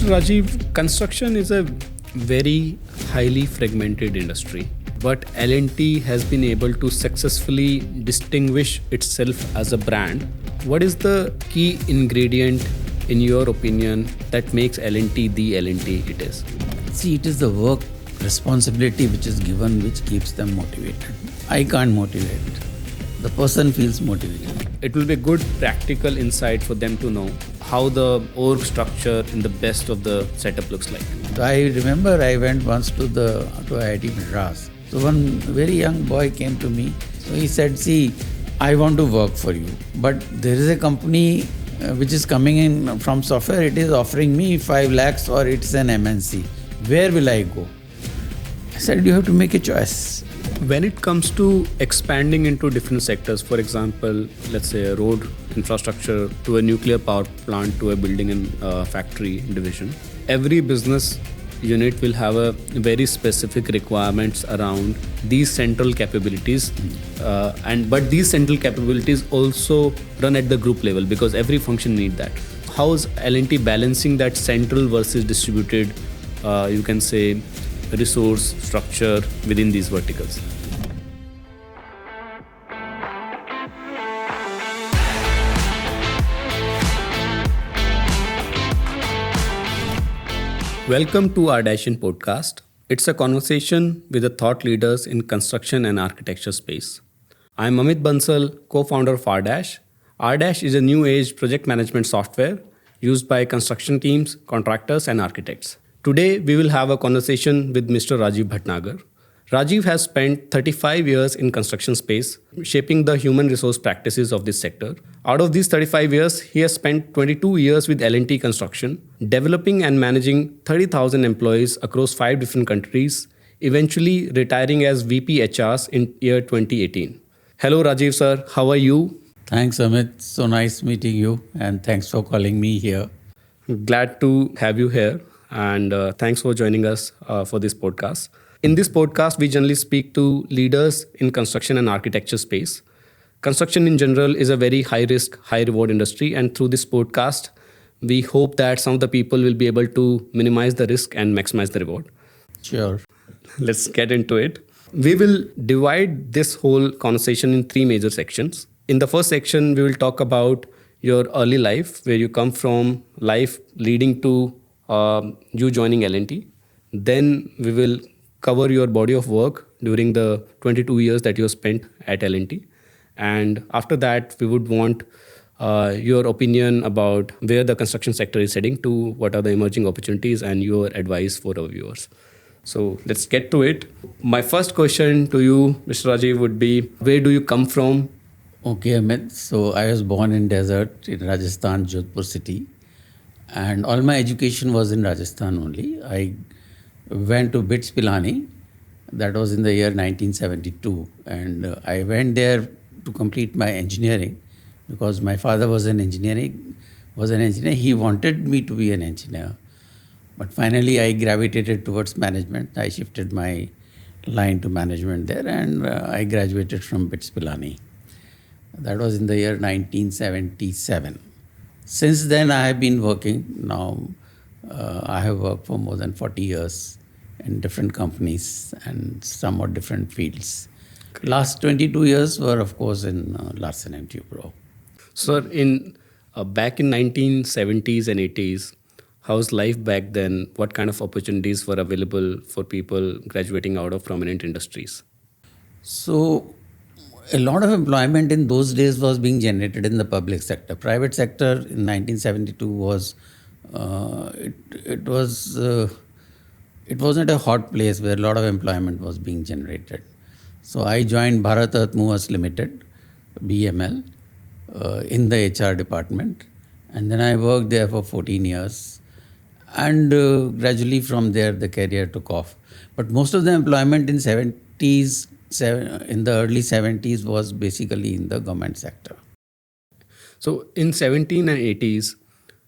Mr. Rajeev, construction is a very highly fragmented industry, but L&T has been able to successfully distinguish itself as a brand. What is the key ingredient, in your opinion, that makes L&T the L&T it is? See, it is the work responsibility which is given which keeps them motivated. I can't motivate. The person feels motivated. It will be a good practical insight for them to know how the org structure in the best of the setup looks like. So I remember I went once to IIT Madras. So one very young boy came to me. So he said, see, I want to work for you, but there is a company which is coming in from software. It is offering me 5 lakhs or it's an MNC. Where will I go? I said, you have to make a choice. When it comes to expanding into different sectors, for example, let's say a road infrastructure to a nuclear power plant to a building and factory division, every business unit will have a very specific requirements around these central capabilities. But these central capabilities also run at the group level because every function need that. How is L&T balancing that central versus distributed, you can say, resource structure within these verticals? Welcome to our Dash In podcast. It's a conversation with the thought leaders in construction and architecture space. I'm Amit Bansal, co-founder of RDash. RDash is a new age project management software used by construction teams, contractors, and architects. Today, we will have a conversation with Mr. Rajeev Bhatnagar. Rajeev has spent 35 years in construction space, shaping the human resource practices of this sector. Out of these 35 years, he has spent 22 years with L&T Construction, developing and managing 30,000 employees across 5 different countries, eventually retiring as VP HRs in year 2018. Hello, Rajeev sir. How are you? Thanks, Amit. So nice meeting you, and thanks for calling me here. Glad to have you here. And thanks for joining us for this podcast. In this podcast, we generally speak to leaders in construction and architecture space. Construction in general is a very high risk, high reward industry. And through this podcast, we hope that some of the people will be able to minimize the risk and maximize the reward. Sure. Let's get into it. We will divide this whole conversation in 3 major sections. In the first section, we will talk about your early life, where you come from, life leading to you joining L&T. Then we will cover your body of work during the 22 years that you have spent at L&T. And after that, we would want your opinion about where the construction sector is heading to, what are the emerging opportunities, and your advice for our viewers. So let's get to it. My first question to you, Mr. Rajeev, would be, where do you come from? Okay, Amit. So I was born in desert in Rajasthan, Jodhpur city. And all my education was in Rajasthan only. I went to BITS Pilani. That was in the year 1972. And I went there to complete my engineering because my father was an engineer. He wanted me to be an engineer. But finally, I gravitated towards management. I shifted my line to management there and I graduated from BITS Pilani. That was in the year 1977. Since then, I have been working. Now, I have worked for more than 40 years in different companies and somewhat different fields. Last 22 years were, of course, in Larsen & Toubro. Sir, back in 1970s and 80s, how's life back then? What kind of opportunities were available for people graduating out of prominent industries? So, a lot of employment in those days was being generated in the public sector. Private sector in 1972 was, it wasn't a hot place where a lot of employment was being generated. So I joined Bharat Earth Movers Limited, BML, in the HR department. And then I worked there for 14 years. And gradually from there, the career took off. But most of the employment in the early 70s was basically in the government sector. So in 17 and 80s,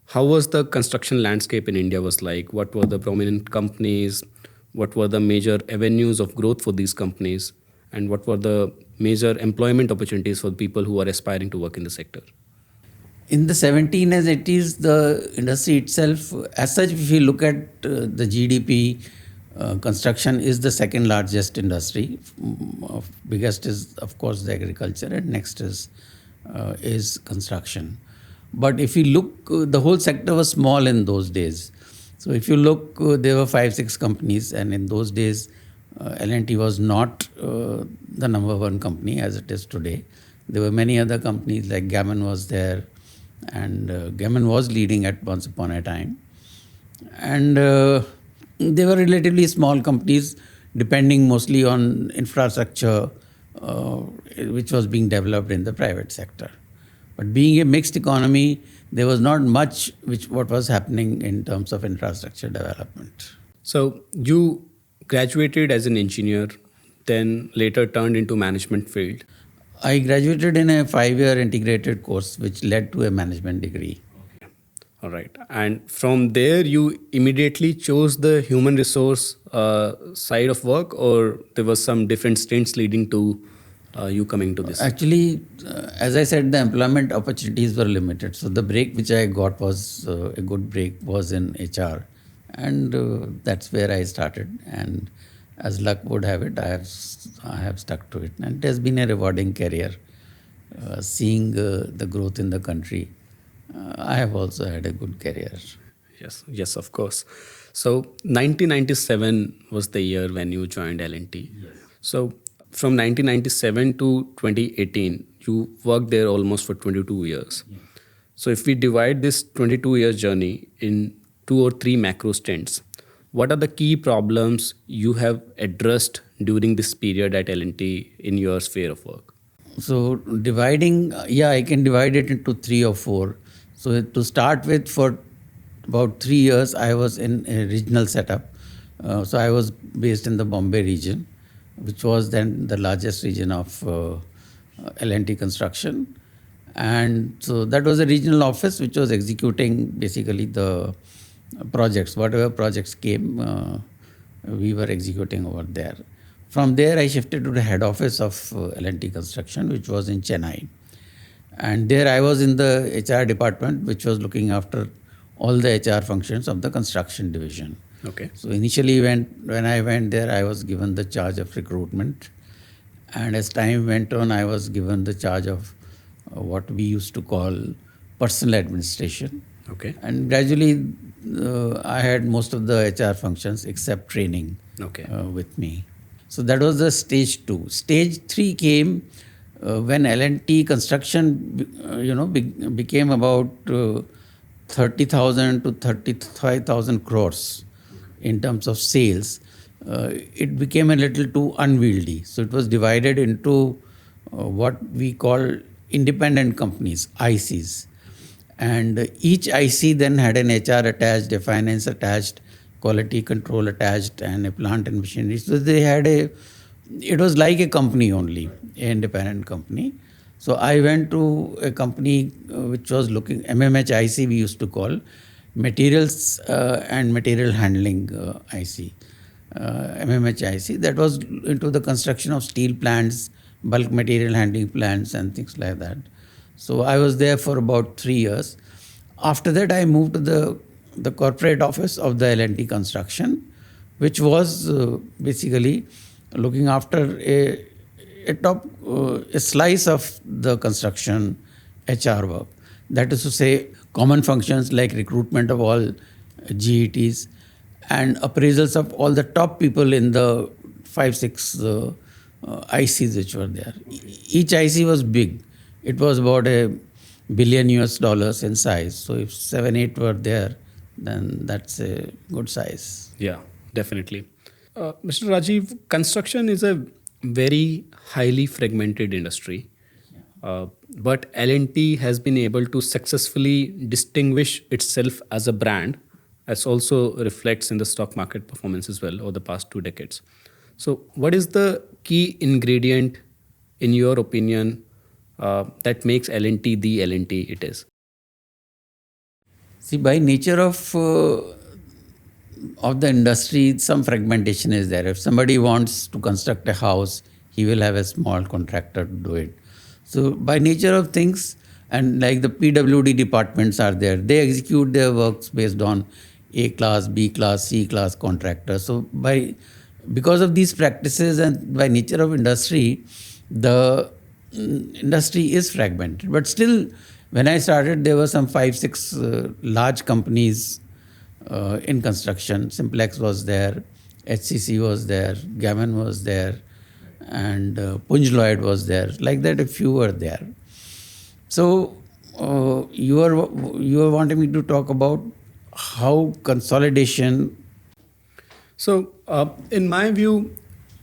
how was the construction landscape in India was like? What were the prominent companies? What were the major avenues of growth for these companies? And what were the major employment opportunities for people who are aspiring to work in the sector? In the 17 and 80s, the industry itself, as such, if you look at the GDP, construction is the second largest industry. Biggest is, of course, the agriculture, and next is construction. But if you look, the whole sector was small in those days. So if you look, there were 5, 6 companies, and in those days, L&T was not the number one company as it is today. There were many other companies like Gammon was there, and Gammon was leading at once upon a time. And they were relatively small companies, depending mostly on infrastructure, which was being developed in the private sector. But being a mixed economy, there was not much what was happening in terms of infrastructure development. So you graduated as an engineer, then later turned into management field. I graduated in a 5-year integrated course, which led to a management degree. All right. And from there, you immediately chose the human resource side of work, or there was some different stints leading to you coming to this? Actually, as I said, the employment opportunities were limited. So the break which I got was a good break, was in HR. And that's where I started. And as luck would have it, I have stuck to it. And it has been a rewarding career. Seeing the growth in the country, I have also had a good career. Yes, of course. So 1997 was the year when you joined L&T. Yes. So from 1997 to 2018, you worked there almost for 22 years. Yeah. So if we divide this 22-year journey in 2 or 3 macro stints, what are the key problems you have addressed during this period at L&T in your sphere of work? So dividing, I can divide it into 3 or 4. So to start with, for about 3 years, I was in a regional setup. So I was based in the Bombay region, which was then the largest region of L&T construction. And so that was a regional office which was executing basically the projects. Whatever projects came, we were executing over there. From there, I shifted to the head office of L&T Construction, which was in Chennai. And there I was in the HR department, which was looking after all the HR functions of the construction division. Okay. So initially when I went there, I was given the charge of recruitment. And as time went on, I was given the charge of what we used to call personal administration. Okay. And gradually, I had most of the HR functions except training with me. So that was the stage 2. Stage 3 came when L&T construction, became about 30,000 to 35,000 crores in terms of sales. It became a little too unwieldy. So it was divided into what we call independent companies, ICs. And each IC then had an HR attached, a finance attached, quality control attached, and a plant and machinery. So they had it was like a company only, an independent company. So I went to a company which was looking, MMHIC we used to call, materials and material handling IC. MMHIC, that was into the construction of steel plants, bulk material handling plants and things like that. So I was there for about 3 years. After that, I moved to the corporate office of the L&T Construction, which was basically looking after a slice of the construction HR work. That is to say, common functions like recruitment of all GETs and appraisals of all the top people in the 5-6 ICs which were there. Each IC was big. It was about $1 billion in size. So if 7-8 were there, then that's a good size. Yeah, definitely. Mr. Rajeev, construction is a very highly fragmented industry. But L&T has been able to successfully distinguish itself as a brand, as also reflects in the stock market performance as well over the past 2 decades. So what is the key ingredient, in your opinion, that makes L&T the L&T it is? See, by nature of the industry, some fragmentation is there. If somebody wants to construct a house, he will have a small contractor to do it. So by nature of things, And like the PWD departments are there, they execute their works based on A class, B class, C class contractors. So because of these practices and by nature of industry, the industry is fragmented. But still, when I started, there were some 5, 6 large companies in construction. Simplex was there, HCC was there, Gammon was there, and Punj Lloyd was there. Like that, a few were there. So you are wanting me to talk about how consolidation. So, in my view,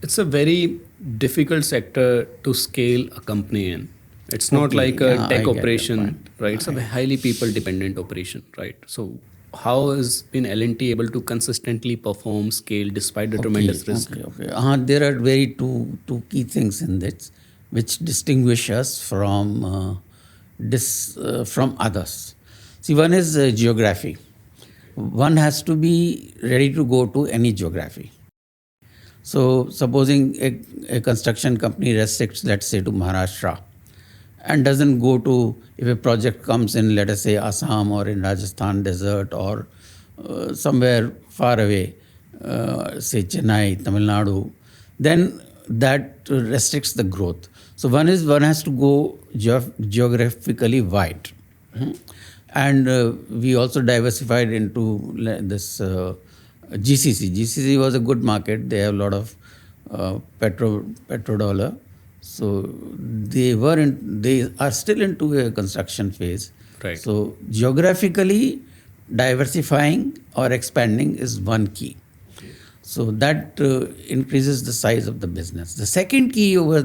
it's a very difficult sector to scale a company in. It's not Okay, like a yeah, tech I get your operation, point. right? It's a highly people dependent operation, right? So, how has been L&T able to consistently perform scale despite the tremendous risk? Okay. There are very two key things in this which distinguish us from others. See, one is geography. One has to be ready to go to any geography. So, supposing a construction company restricts, let's say, to Maharashtra, and doesn't go to, if a project comes in, let us say, Assam or in Rajasthan desert or somewhere far away, say Chennai, Tamil Nadu, then that restricts the growth. So one has to go geographically wide. Mhm. And we also diversified into this GCC. GCC was a good market. They have a lot of petrodollar. So they are still into a construction phase. Right. So geographically diversifying or expanding is one key. So that increases the size of the business. The second key over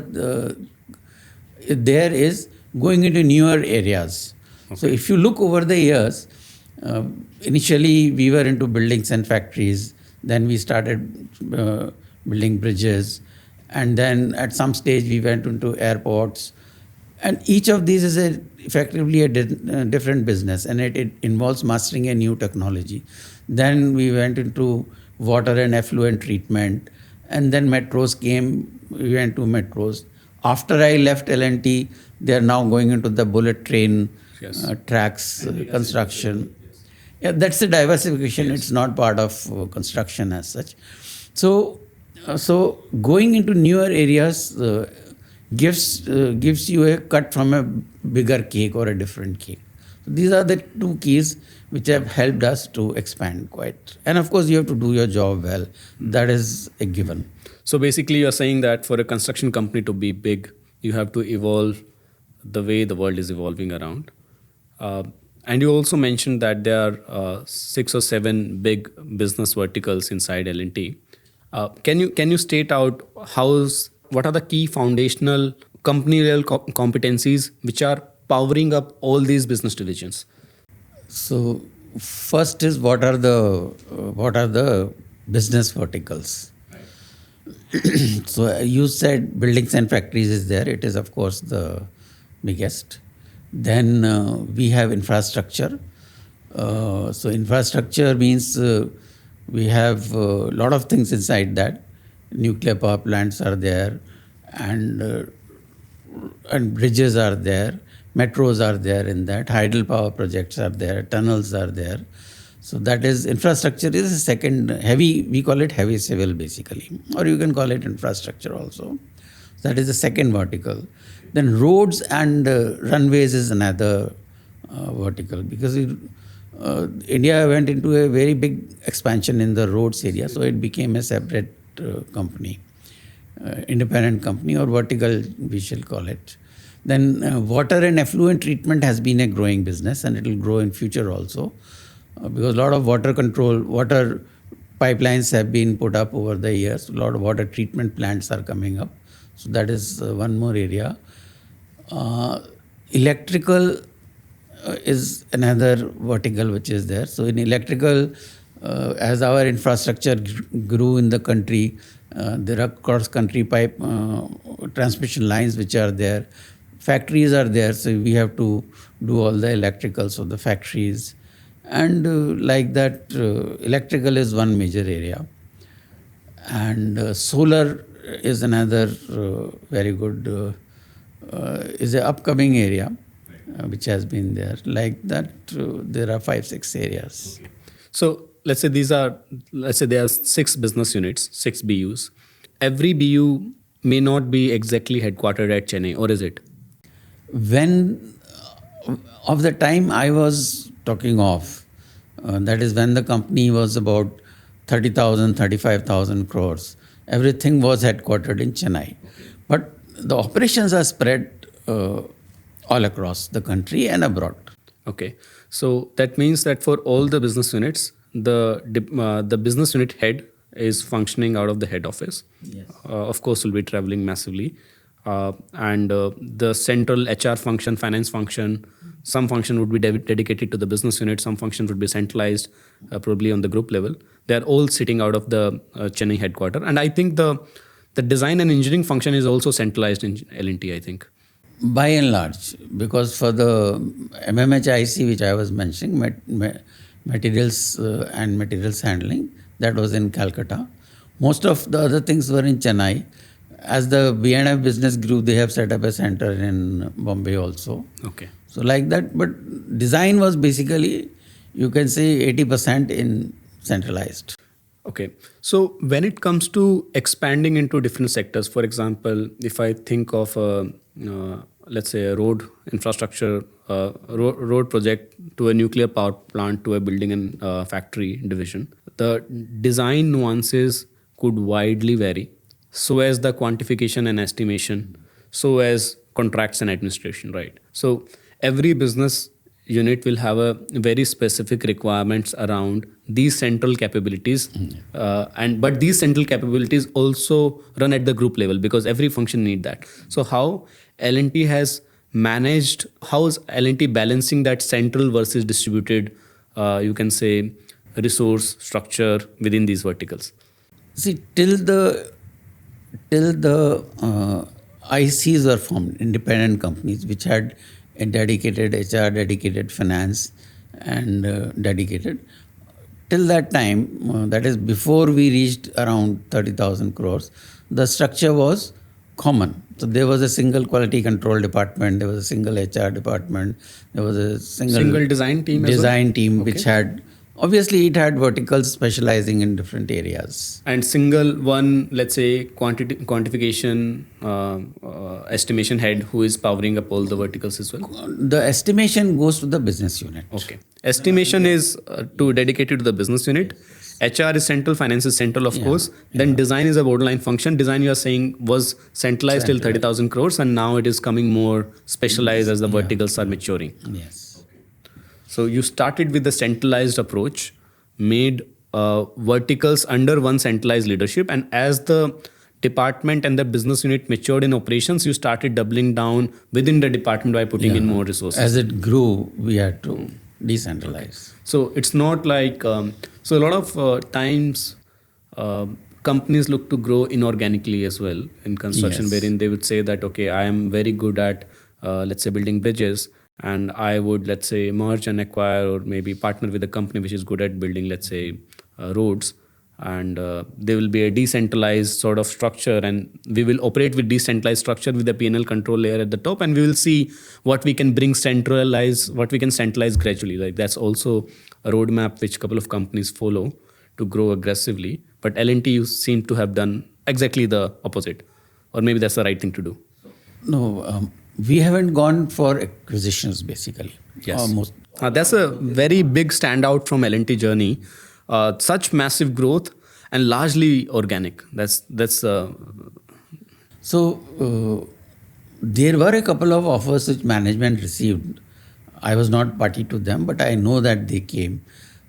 there is going into newer areas. Okay. So if you look over the years, initially we were into buildings and factories. Then we started building bridges. And then at some stage we went into airports. And each of these is effectively a different business, and it involves mastering a new technology. Then we went into water and effluent treatment, and then metros came. We went to metros. After I left L&T, they are now going into the bullet train tracks construction. Yeah, that's a diversification. Yes. It's not part of construction as such. So going into newer areas gives you a cut from a bigger cake or a different cake. So these are the two keys which have helped us to expand quite. And of course, you have to do your job well. That is a given. So basically, you're saying that for a construction company to be big, you have to evolve the way the world is evolving around. And you also mentioned that there are 6 or 7 big business verticals inside L&T. Can you state out what are the key foundational company level competencies which are powering up all these business divisions? So first is what are the business verticals? So you said buildings and factories is there. It is of course the biggest. Then we have infrastructure. So infrastructure means we have a lot of things inside that. Nuclear power plants are there, and bridges are there, metros are there in that, hydel power projects are there, tunnels are there. So that is infrastructure is a second heavy, we call it heavy civil basically, or you can call it infrastructure also. That is the second vertical. Then roads and runways is another vertical, because India went into a very big expansion in the roads area, so it became a separate company, independent company or vertical we shall call it. Then water and effluent treatment has been a growing business, and it will grow in future also, because a lot of water pipelines have been put up over the years. A lot of water treatment plants are coming up. So that is one more area. Electrical is another vertical which is there. So in electrical, as our infrastructure grew in the country, there are cross-country pipe transmission lines which are there. Factories are there, so we have to do all the electricals of the factories. And like that, electrical is one major area. And solar is another very good, is an upcoming area. which has been there. Like that, there are 5-6 areas. So let's say there are 6 business units, 6 BUs. Every BU may not be exactly headquartered at Chennai, or is it? When of the time I was talking of, that is when the company was about 30,000, 35,000 crores. Everything was headquartered in Chennai. But the operations are spread all across the country and abroad. Okay. So that means that for all the business units, the business unit head is functioning out of the head office. Yes. Of course, will be traveling massively. And the central HR function, finance function, some function would be dedicated to the business unit, some function would be centralized, probably on the group level. They are all sitting out of the Chennai headquarter. And I think the design and engineering function is also centralized in L&T, I think. By and large, because for the MMHIC, which I was mentioning, materials and materials handling, that was in Calcutta. Most of the other things were in Chennai. As the B&F business grew, they have set up a center in Bombay also. Okay. So like that, but design was basically, you can say 80% in centralized. Okay. So when it comes to expanding into different sectors, for example, if I think of let's say a road infrastructure, road project to a nuclear power plant to a building and factory division, the design nuances could widely vary. So as the quantification and estimation, so as contracts and administration, right? So every business unit will have a very specific requirements around these central capabilities, but these central capabilities also run at the group level because every function need that. So how L&T has managed, how is L&T balancing that central versus distributed, you can say, resource structure within these verticals? See, till the ICs were formed, independent companies, which had a dedicated HR, dedicated finance, and dedicated. Till that time, that is before we reached around 30,000 crores, the structure was common. So there was a single quality control department, there was a single HR department, there was a single design team, which had, obviously it had verticals specializing in different areas. And single one, let's say, quantification, estimation head who is powering up all the verticals as well? The estimation goes to the business unit. Okay. Estimation is dedicated to the business unit. HR is central, finance is central, of course. Then design is a borderline function. Design, you are saying, was centralized till 30,000 crores, and now it is coming more specialized as the verticals are maturing. Yes. So you started with the centralized approach, made verticals under one centralized leadership, and as the department and the business unit matured in operations, you started doubling down within the department by putting in more resources. As it grew, we had to decentralize. So it's not like, so a lot of times companies look to grow inorganically as well in construction, wherein they would say that, okay, I am very good at, let's say, building bridges, and I would, let's say, merge and acquire or maybe partner with a company which is good at building, let's say, roads. And there will be a decentralized sort of structure, and we will operate with decentralized structure with the P&L control layer at the top, and we will see what we can centralize gradually. Like that's also a roadmap which a couple of companies follow to grow aggressively. But L&T, you seem to have done exactly the opposite, or maybe that's the right thing to do. No, we haven't gone for acquisitions basically. Yes, that's a very big standout from L&T journey. Such massive growth and largely organic. So there were a couple of offers which management received. I was not party to them, but I know that they came.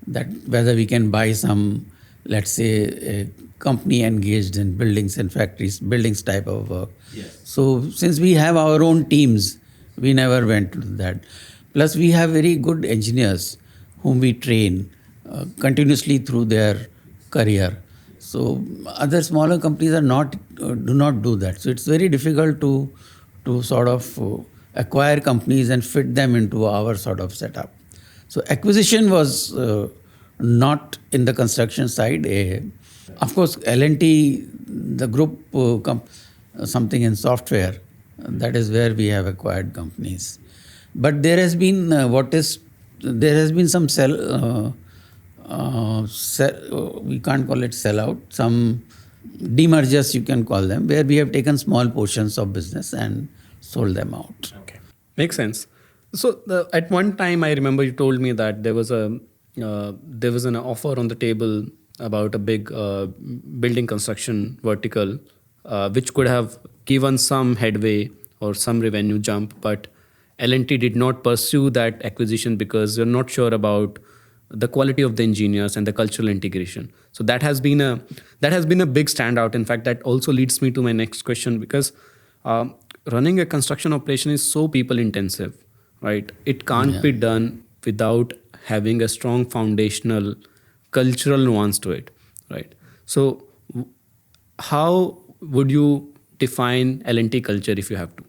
That whether we can buy some, let's say, a company engaged in buildings and factories, buildings type of work. Yes. So since we have our own teams, we never went to that. Plus we have very good engineers whom we train continuously through their career. So other smaller companies do not do that. So it's very difficult to sort of acquire companies and fit them into our sort of setup. So acquisition was not in the construction side. Of course, L&T, the group, something in software, that is where we have acquired companies. But there has been there has been some we can't call it sellout, some demergers you can call them, where we have taken small portions of business and sold them out. Okay, makes sense. So at one time, I remember you told me that there was an offer on the table about a big building construction vertical, which could have given some headway or some revenue jump, but L&T did not pursue that acquisition because you're not sure about the quality of the engineers and the cultural integration. So that has been a big standout. In fact, that also leads me to my next question, because running a construction operation is so people intensive, right? It can't be done without having a strong foundational cultural nuance to it, right? So how would you define L&T culture if you have to?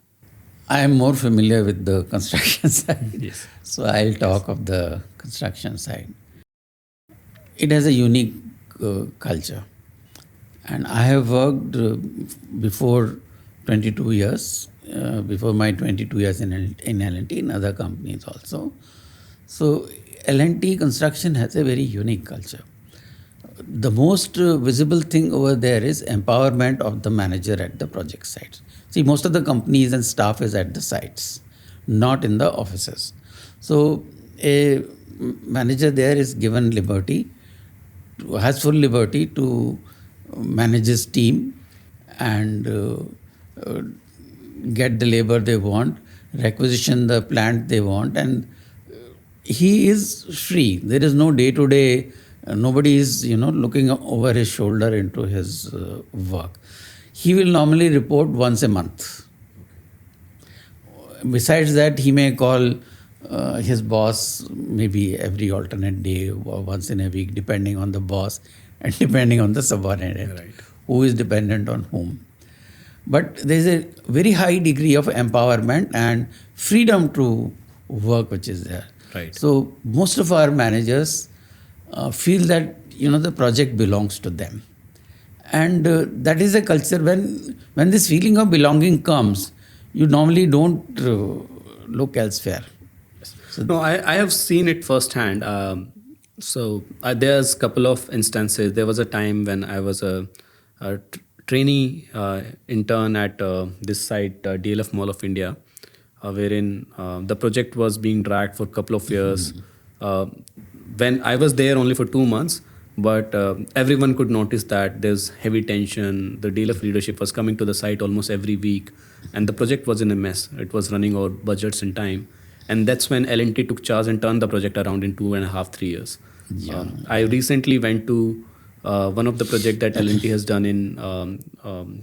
I am more familiar with the construction side. Yes. So I'll talk of the construction side. It has a unique culture. And I have worked before 22 years, before my 22 years in L&T, in other companies also. So L&T construction has a very unique culture. The most visible thing over there is empowerment of the manager at the project sites. See, most of the companies and staff is at the sites, not in the offices. So a manager there is given liberty, has full liberty to manage his team and get the labor they want, requisition the plant they want, and he is free. There is no day-to-day. Nobody is, looking over his shoulder into his work. He will normally report once a month. Besides that, he may call his boss maybe every alternate day or once in a week, depending on the boss and depending on the subordinate, right, who is dependent on whom. But there is a very high degree of empowerment and freedom to work which is there. Right. So most of our managers feel that the project belongs to them, and that is a culture. When this feeling of belonging comes, you normally don't look elsewhere. So, no, I have seen it firsthand. So there's a couple of instances. There was a time when I was a trainee intern at this site, DLF Mall of India, wherein the project was being dragged for a couple of years. When I was there only for 2 months, but everyone could notice that there's heavy tension. The DLF leadership was coming to the site almost every week, and the project was in a mess. It was running over budgets and time. And that's when L&T took charge and turned the project around in 2.5, 3 years. Yeah. I recently went to one of the projects that L&T has done in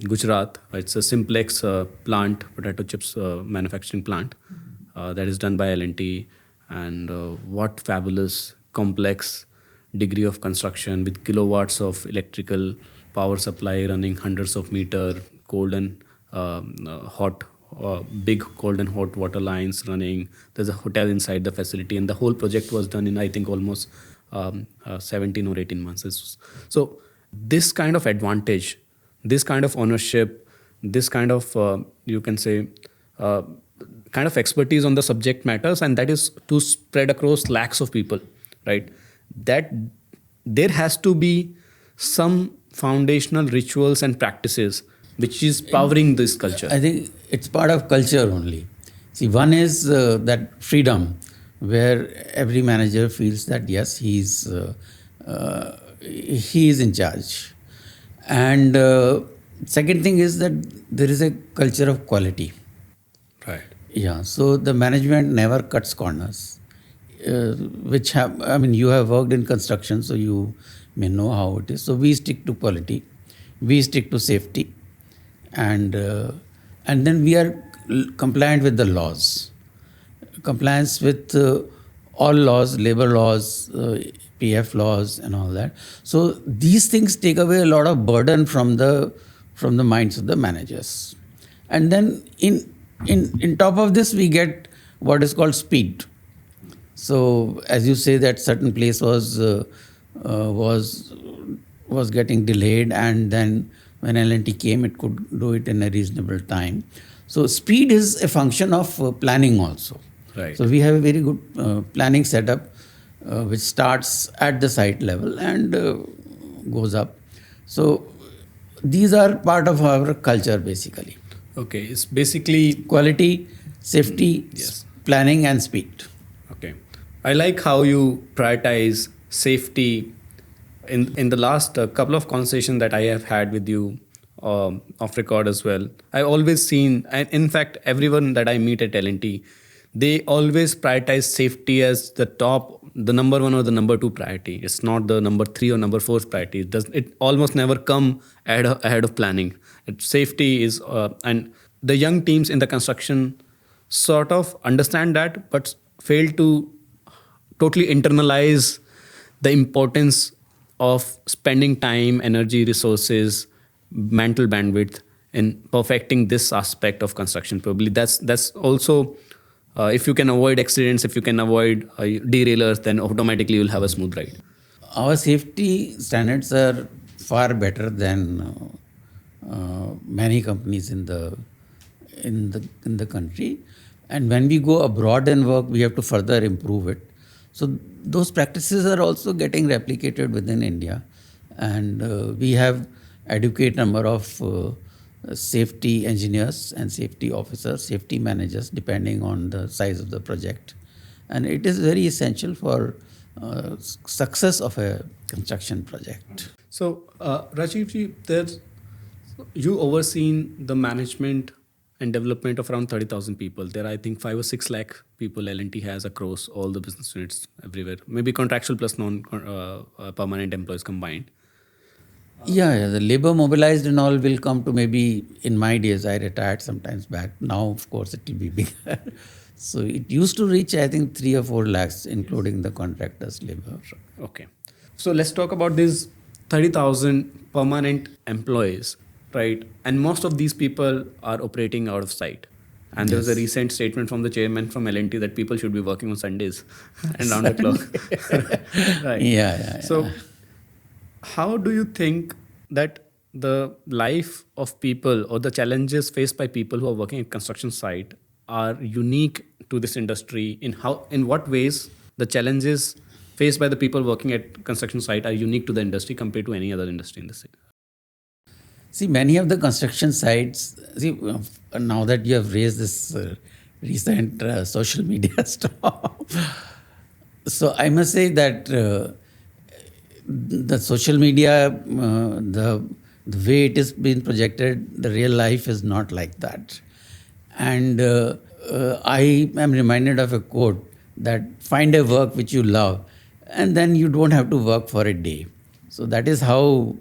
Gujarat. It's a Simplex plant, potato chips manufacturing plant that is done by L&T. And what fabulous, complex degree of construction with kilowatts of electrical power supply running hundreds of meters, cold and hot, big cold and hot water lines running. There's a hotel inside the facility, and the whole project was done in, I think, almost 17 or 18 months. So this kind of advantage, this kind of ownership, this kind of, you can say, kind of expertise on the subject matters, and that is to spread across lakhs of people, right? That there has to be some foundational rituals and practices which is powering this culture. I think it's part of culture only. See, one is that freedom, where every manager feels that yes, he is in charge. And second thing is that there is a culture of quality. Right. Yeah. So the management never cuts corners. You have worked in construction, so you may know how it is. So we stick to quality, we stick to safety, and then we are compliant with the laws. Compliance with all laws, labor laws, PF laws, and all that. So these things take away a lot of burden from the minds of the managers. And then in top of this, we get what is called speed. So as you say, that certain place was getting delayed, and then when L&T came, it could do it in a reasonable time. So speed is a function of planning also. Right. So we have a very good planning setup which starts at the site level and goes up. So these are part of our culture basically. Okay, it's basically Quality, safety, yes. planning and speed. Okay, I like how you prioritize safety. In the last couple of conversations that I have had with you off record as well, I've always seen, and in fact, everyone that I meet at L&T, they always prioritize safety as the top, the number one or the number two priority. It's not the number three or number four priority. It almost never come ahead of planning. Safety is, and the young teams in the construction sort of understand that, but fail to totally internalize the importance of spending time, energy, resources, mental bandwidth in perfecting this aspect of construction. Probably that's also if you can avoid accidents, if you can avoid derailers, then automatically you'll have a smooth ride. Our safety standards are far better than many companies in the country. And when we go abroad and work, we have to further improve it. So those practices are also getting replicated within India, and we have adequate number of safety engineers and safety officers, safety managers, depending on the size of the project, and it is very essential for success of a construction project. So, Rajeev ji, you overseen the management and development of around 30,000 people. There are, I think, 5 or 6 lakh people L&T has across all the business units everywhere. Maybe contractual plus non-permanent employees combined. Yeah, the labor mobilized and all will come to maybe in my days. I retired sometimes back. Now, of course, it will be bigger. So it used to reach, I think, 3 or 4 lakhs, including the contractors' labor. Okay. So let's talk about these 30,000 permanent employees, right? And most of these people are operating out of site. And there was a recent statement from the chairman from L&T that people should be working on Sundays and round the clock. Right. Yeah. So how do you think that the life of people or the challenges faced by people who are working at construction site are unique to this industry? In what ways the challenges faced by the people working at construction site are unique to the industry compared to any other industry in the city? See, many of the construction sites, now that you have raised this recent social media stuff, so I must say that the social media, the way it is being projected, the real life is not like that. And I am reminded of a quote that find a work which you love and then you don't have to work for a day. So that is how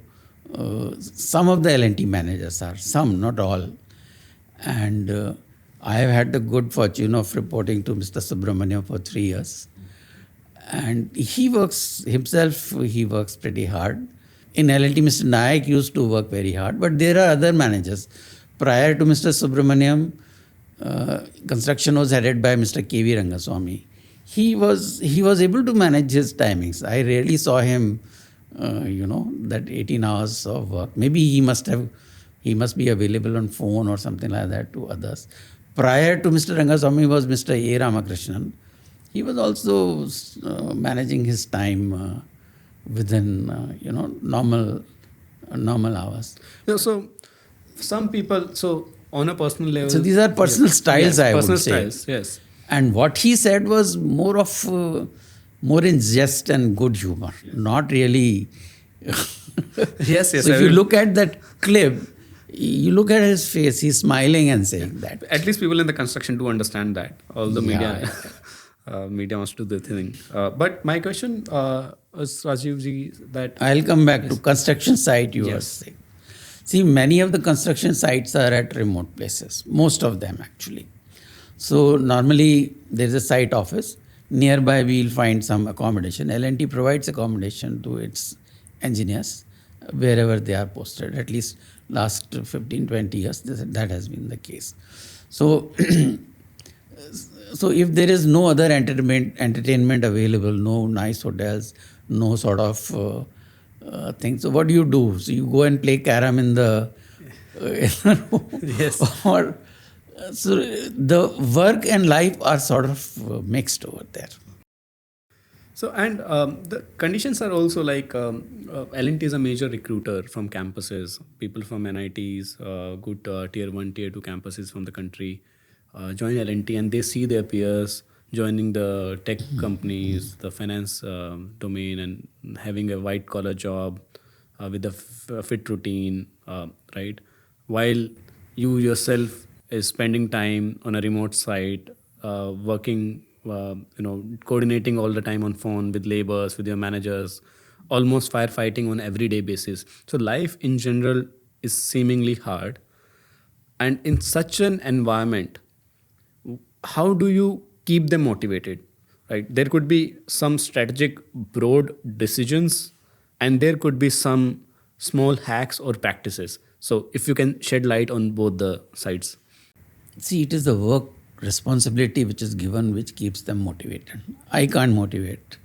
some of the L&T managers are, some, not all. And I have had the good fortune of reporting to Mr. Subramaniam for 3 years. And he works pretty hard. In L&T, Mr. Nayak used to work very hard, but there are other managers. Prior to Mr. Subramaniam, construction was headed by Mr. K.V. Rangaswamy. He was able to manage his timings. I rarely saw him, that 18 hours of work. Maybe he must be available on phone or something like that to others. Prior to Mr. Rangaswamy was Mr. A. Ramakrishnan. He was also managing his time within, normal hours. Yeah, so some people, so on a personal level. So these are personal styles, I would say. Personal styles, yes. And what he said was more in jest and good humor, not really. Yes. So if you look at that clip, you look at his face, he's smiling and saying that. At least people in the construction do understand that. All the media. Media wants to do the thing. But my question is, Rajeev ji, that... I'll come back to construction site, you were saying. See, many of the construction sites are at remote places. Most of them, actually. So, normally, there's a site office. Nearby, we'll find some accommodation. L&T provides accommodation to its engineers wherever they are posted. At least last 15, 20 years, that has been the case. So... So if there is no other entertainment available, no nice hotels, no sort of thing, so what do? So you go and play carom in the room, yes, So the work and life are sort of mixed over there. So, and the conditions are also like L&T is a major recruiter from campuses, people from NITs, good tier 1, tier 2 campuses from the country join L&T, and they see their peers joining the tech companies, the finance domain, and having a white collar job with a fit routine, right? While you yourself is spending time on a remote site, working, coordinating all the time on phone with laborers, with your managers, almost firefighting on everyday basis. So life in general is seemingly hard, and in such an environment, how do you keep them motivated? Right, there could be some strategic broad decisions, and there could be some small hacks or practices. So if you can shed light on both the sides. See, it is the work responsibility which is given which keeps them motivated. I can't motivate.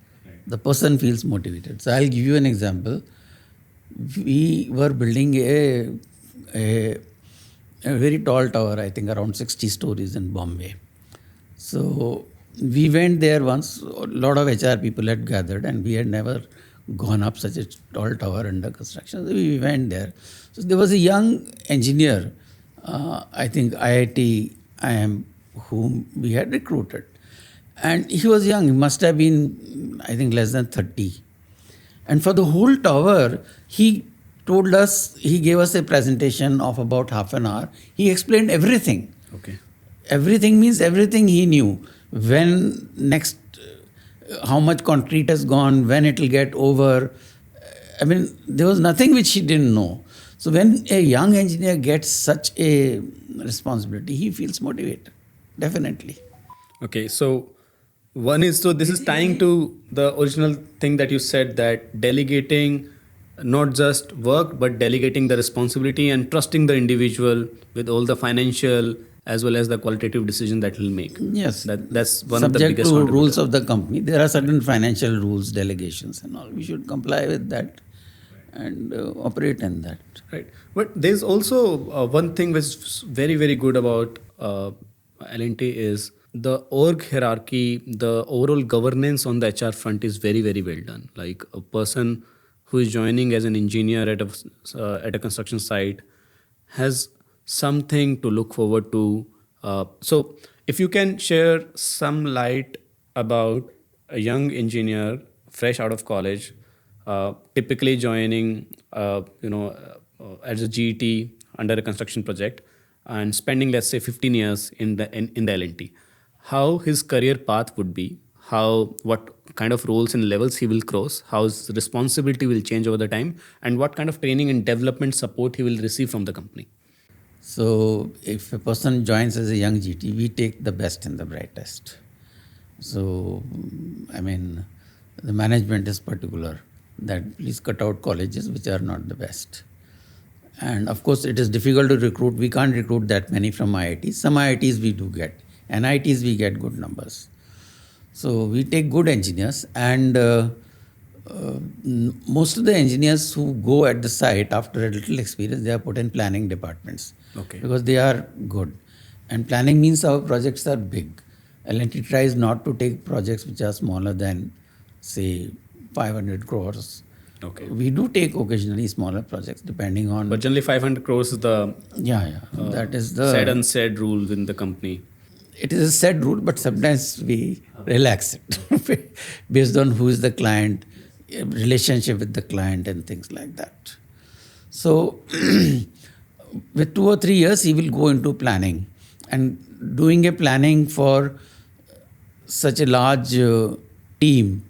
The person feels motivated. So I'll give you an example. We were building a very tall tower, I think around 60 stories in Bombay. So we went there once, a lot of HR people had gathered, and we had never gone up such a tall tower under construction. So we went there. So there was a young engineer, I think IIT IM, whom we had recruited. And he was young, he must have been, I think, less than 30. And for the whole tower, he told us, he gave us a presentation of about half an hour. He explained everything. Okay. Everything means everything he knew. When next, how much concrete has gone, when it will get over. I mean, there was nothing which he didn't know. So when a young engineer gets such a responsibility, he feels motivated, definitely. Okay, so one is, so this is tying to the original thing that you said, that delegating not just work but delegating the responsibility and trusting the individual with all the financial as well as the qualitative decision that he'll make. Yes. That's one of the Subject biggest to contributor. rules of the company. There are certain financial rules, delegations and all. We should comply with that and operate in that. Right. But there's also one thing which is very, very good about L&T is the org hierarchy, the overall governance on the HR front is very, very well done. Like a person who is joining as an engineer at a construction site has something to look forward to. So if you can share some light about a young engineer fresh out of college, typically joining, as a GT under a construction project and spending, let's say, 15 years in the L&T, how his career path would be, what kind of roles and levels he will cross, how his responsibility will change over the time, and what kind of training and development support he will receive from the company. So if a person joins as a young GT, we take the best and the brightest. So, I mean, the management is particular that please cut out colleges which are not the best. And of course, it is difficult to recruit. We can't recruit that many from IITs. Some IITs we do get. NITs we get good numbers. So we take good engineers, and most of the engineers who go at the site after a little experience, they are put in planning departments. Okay. Because they are good. And planning means our projects are big. L&T tries not to take projects which are smaller than, say, 500 crores. Okay. We do take occasionally smaller projects depending on. But generally 500 crores is the That is the said unsaid rule in the company. It is a set rule, but sometimes we relax it based on who is the client, relationship with the client, and things like that. So, with 2 or 3 years, he will go into planning, and doing a planning for such a large team,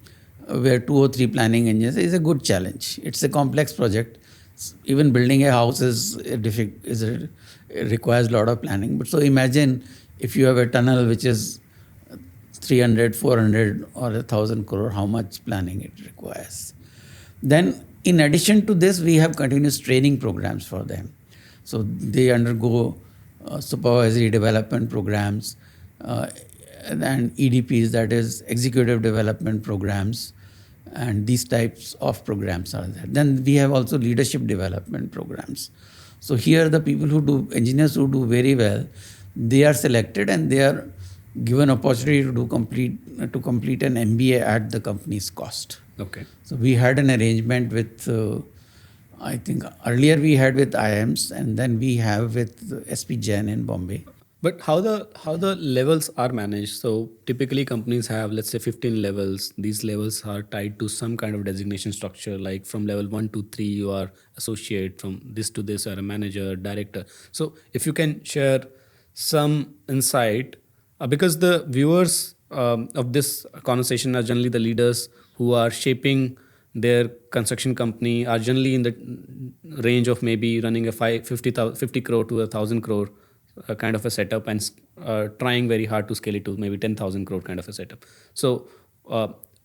where 2 or 3 planning engineers is a good challenge. It's a complex project. Even building a house requires a lot of planning. But so imagine if you have a tunnel which is 300, 400 or 1,000 crore, how much planning it requires. Then in addition to this, we have continuous training programs for them. So they undergo supervisory development programs and EDPs, that is executive development programs, and these types of programs are there. Then we have also leadership development programs. So here the people engineers who do very well, they are selected and they are given opportunity to complete an MBA at the company's cost. Okay. So we had an arrangement with, I think earlier we had with IIMs, and then we have with SP Jain in Bombay. But how the levels are managed? So typically companies have, let's say, 15 levels. These levels are tied to some kind of designation structure, like from level 1 to 3 you are associate, from this to this you are a manager, director. So if you can share some insight, because the viewers of this conversation are generally the leaders who are shaping their construction company, are generally in the range of maybe running a 50 crore to 1,000 crore kind of a setup, and trying very hard to scale it to maybe 10,000 crore kind of a setup. So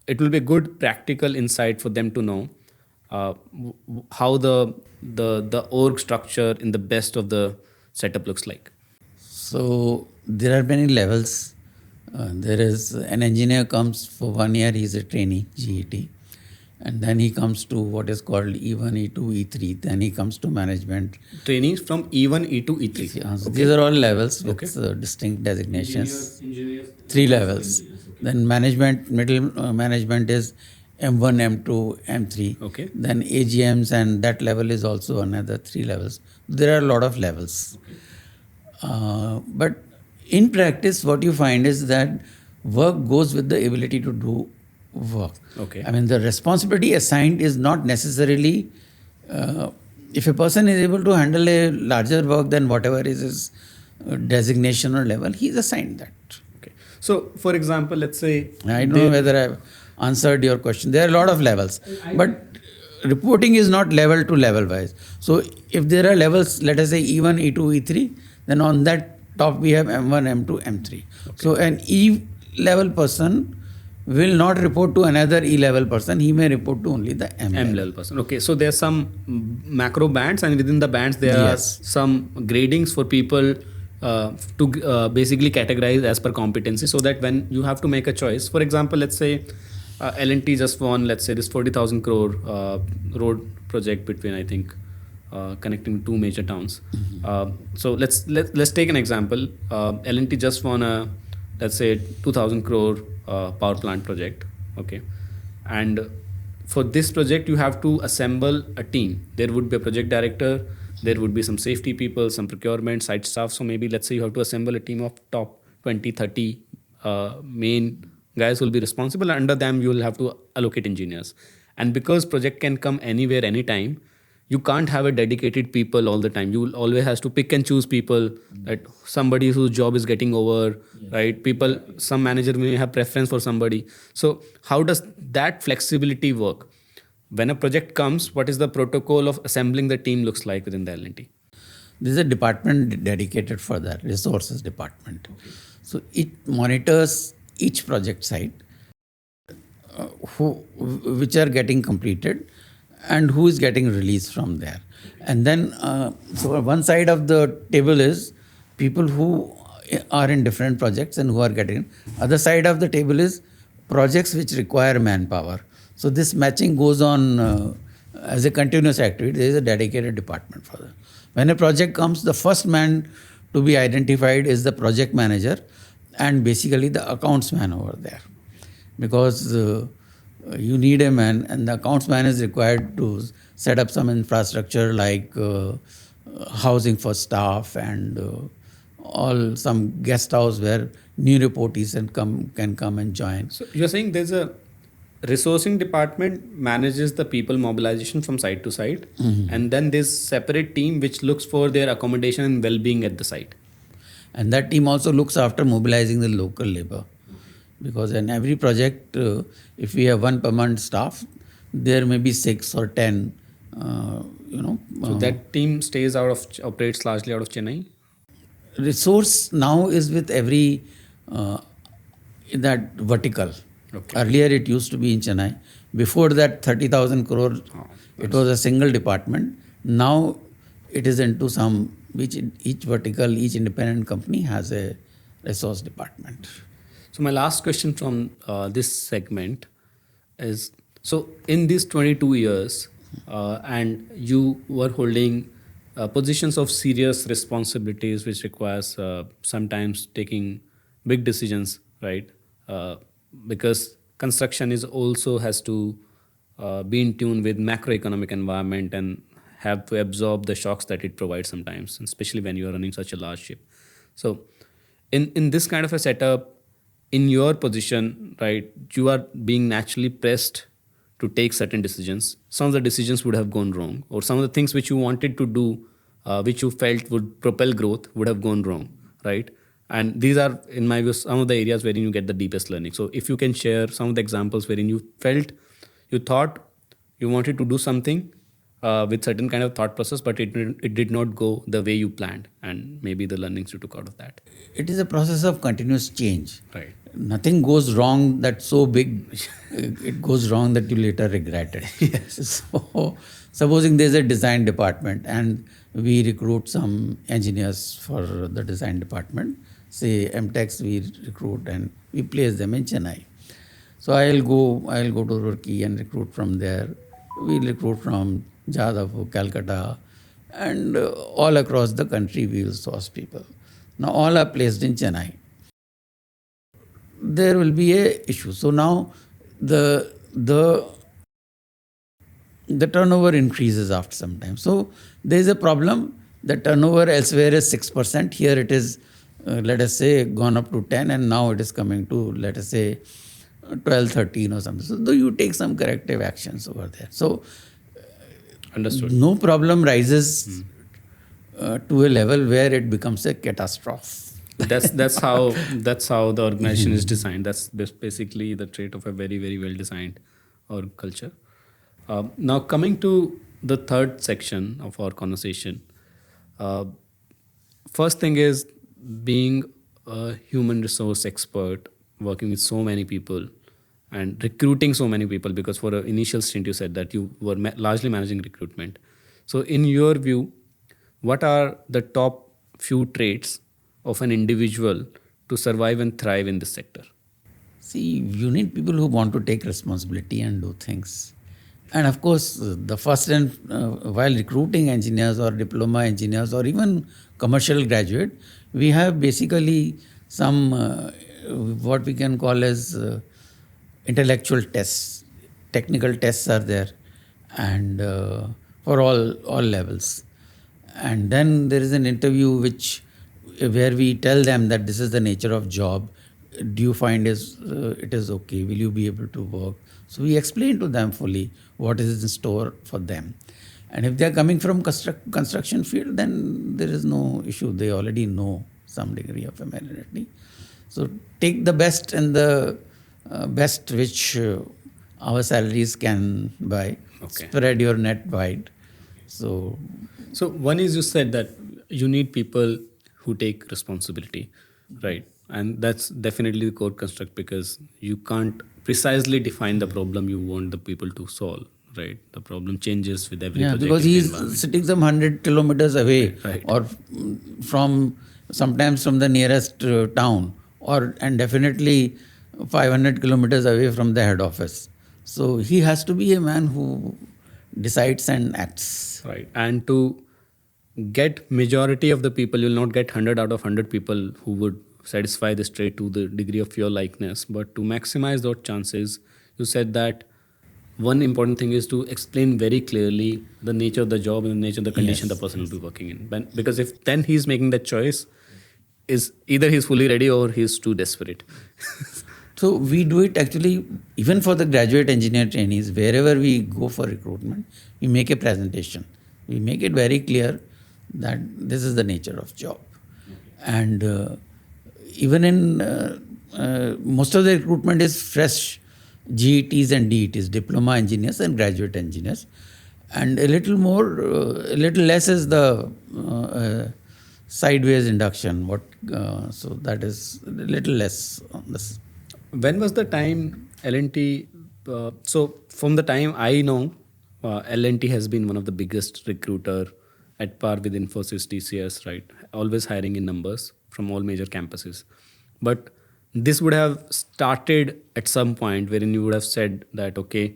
it will be good practical insight for them to know how the org structure in the best of the setup looks like. So there are many levels. There is an engineer comes for 1 year, he is a trainee, GET. And then he comes to what is called E1, E2, E3. Then he comes to management. Trainees from E1, E2, E3. Yeah, so these are all levels with distinct designations. Engineers. 3 levels. Then middle management is M1, M2, M3. Okay. Then AGMs, and that level is also another 3 levels. There are a lot of levels. But in practice, what you find is that work goes with the ability to do work. Okay. I mean, the responsibility assigned is not necessarily, if a person is able to handle a larger work than whatever is his designation or level, he is assigned that. Okay. So, for example, let's say I don't know whether I've answered your question. There are a lot of levels, but reporting is not level to level wise. So, if there are levels, let us say E1, E2, E3, then on that top we have M1, M2, M3. Okay. So, an E level person will not report to another E level person. He may report to only the M level person. Okay, so there are some macro bands, and within the bands there are some gradings for people to basically categorize as per competency, so that when you have to make a choice, for example, let's say L&T just won, let's say, this 40,000 crore road project between, I think, connecting 2 major towns. So let's take an example. L&T just won a, let's say, 2,000 crore power plant project. Okay, and for this project you have to assemble a team. There would be a project director, there would be some safety people, some procurement, site staff. So maybe let's say you have to assemble a team of top 20, 30 main guys who will be responsible. Under them you will have to allocate engineers, and because project can come anywhere, anytime, you can't have a dedicated people all the time. You will always has to pick and choose people, that somebody whose job is getting over, right? People, some manager may have preference for somebody. So how does that flexibility work? When a project comes, what is the protocol of assembling the team looks like within the L&T? There's a department dedicated for that, resources department. Okay. So it monitors each project site, which are getting completed, and who is getting released from there. And then, so one side of the table is people who are in different projects and who are getting. Other side of the table is projects which require manpower. So this matching goes on as a continuous activity. There is a dedicated department for that. When a project comes, the first man to be identified is the project manager and basically the accounts man over there. Because you need a man, and the accounts man is required to set up some infrastructure like housing for staff and all, some guest house where new reportees can come and join. So you're saying there's a resourcing department manages the people mobilization from site to site, and then there's separate team which looks for their accommodation and well-being at the site. And that team also looks after mobilizing the local labor. Because in every project, if we have 1 permanent staff, there may be 6 or 10, So that team operates largely out of Chennai? Resource now is with every, that vertical. Okay. Earlier it used to be in Chennai. Before that 30,000 crore, it was a single department. Now it is into some, which each vertical, each independent company has a resource department. So my last question from this segment is, so in these 22 years, and you were holding positions of serious responsibilities, which requires sometimes taking big decisions, right? Uh, because construction is also has to be in tune with macroeconomic environment and have to absorb the shocks that it provides sometimes, and especially when you are running such a large ship. So, in this kind of a setup, in your position, right, you are being naturally pressed to take certain decisions. Some of the decisions would have gone wrong, or some of the things which you wanted to do, which you felt would propel growth, would have gone wrong, right? And these are, in my view, some of the areas wherein you get the deepest learning. So, if you can share some of the examples wherein you felt, you thought you wanted to do something with certain kind of thought process, but it did not go the way you planned, and maybe the learnings you took out of that. It is a process of continuous change. Right. Nothing goes wrong that's so big, it goes wrong that you later regret it. Yes. So, supposing there's a design department and we recruit some engineers for the design department, say MTechs we recruit and we place them in Chennai. So I'll go to Roorkee and recruit from there. We'll recruit from Jadavpur, Calcutta, and all across the country we will source people. Now all are placed in Chennai. There will be a issue. So now the turnover increases after some time. So there is a problem. The turnover elsewhere is 6%. Here it is, let us say, gone up to 10, and now it is coming to, let us say, 12, 13 or something. So you take some corrective actions over there. So Understood. no problem rises to a level where it becomes a catastrophe. That's how the organization is designed. That's basically the trait of a very, very well designed org culture. Now coming to the third section of our conversation, uh, first thing is being a human resource expert, working with so many people and recruiting so many people, because for an initial stint you said that you were largely managing recruitment. So in your view, what are the top few traits of an individual to survive and thrive in this sector? See, you need people who want to take responsibility and do things. And of course, the first and while recruiting engineers or diploma engineers or even commercial graduate, we have basically some what we can call as intellectual tests. Technical tests are there, and for all levels. And then there is an interview where we tell them that this is the nature of job. Do you find it is okay? Will you be able to work? So we explain to them fully what is in store for them. And if they are coming from construction field, then there is no issue. They already know some degree of familiarity. So take the best and the best which our salaries can buy. Okay. Spread your net wide. So one is, you said that you need people who take responsibility, right? And that's definitely the core construct, because you can't precisely define the problem you want the people to solve, right? The problem changes with every project. because he's sitting some 100 kilometers away, Right. or from sometimes from the nearest town, and definitely 500 kilometers away from the head office. So he has to be a man who decides and acts. Right. And to get majority of the people, you'll not get 100 out of 100 people who would satisfy this trait to the degree of your likeness. But to maximize those chances, you said that one important thing is to explain very clearly the nature of the job and the nature of the condition Yes, the person will be working in. Because if then he's making that choice, is either he's fully ready or he's too desperate. So we do it actually even for the graduate engineer trainees. Wherever we go for recruitment, we make a presentation. We make it very clear that this is the nature of job. And even in most of the recruitment is fresh GETs and DETs, diploma engineers and graduate engineers. And a little less is the sideways induction. So that is a little less on this. When was the time L&T? So from the time I know, L&T has been one of the biggest recruiter at par with Infosys, TCS, right? Always hiring in numbers from all major campuses. But this would have started at some point wherein you would have said that, okay,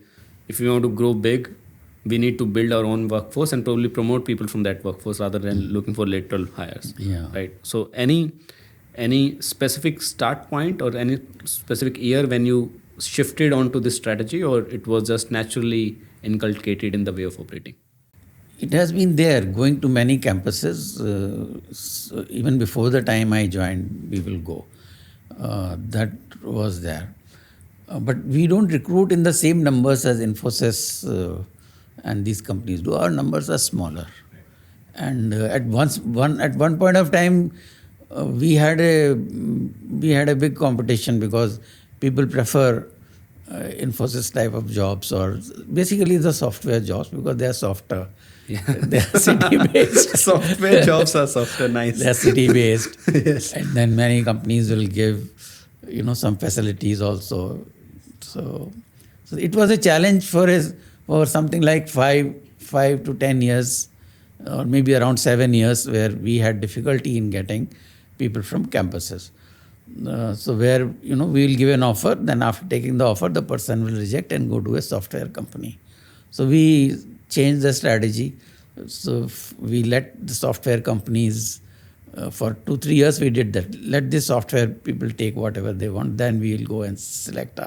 if you want to grow big, we need to build our own workforce and probably promote people from that workforce rather than looking for lateral hires. Yeah. Right. So any specific start point or any specific year when you shifted onto this strategy, or it was just naturally inculcated in the way of operating? It has been there, going to many campuses. Even before the time I joined, we will go. That was there. But we don't recruit in the same numbers as Infosys and these companies do. Our numbers are smaller. And at one point of time, we had a big competition because people prefer Infosys type of jobs, or basically the software jobs, because they are softer. Yeah. They are city based. Software jobs are softer, nice. They are city based. Yes. And then many companies will give, some facilities also. So it was a challenge for something like 5 to 10 years, or maybe around 7 years, where we had difficulty in getting people from campuses. So where, we will give an offer, then after taking the offer, the person will reject and go to a software company. So we changed the strategy. So we let the software companies, for 2-3 years we did that. Let the software people take whatever they want, then we will go and select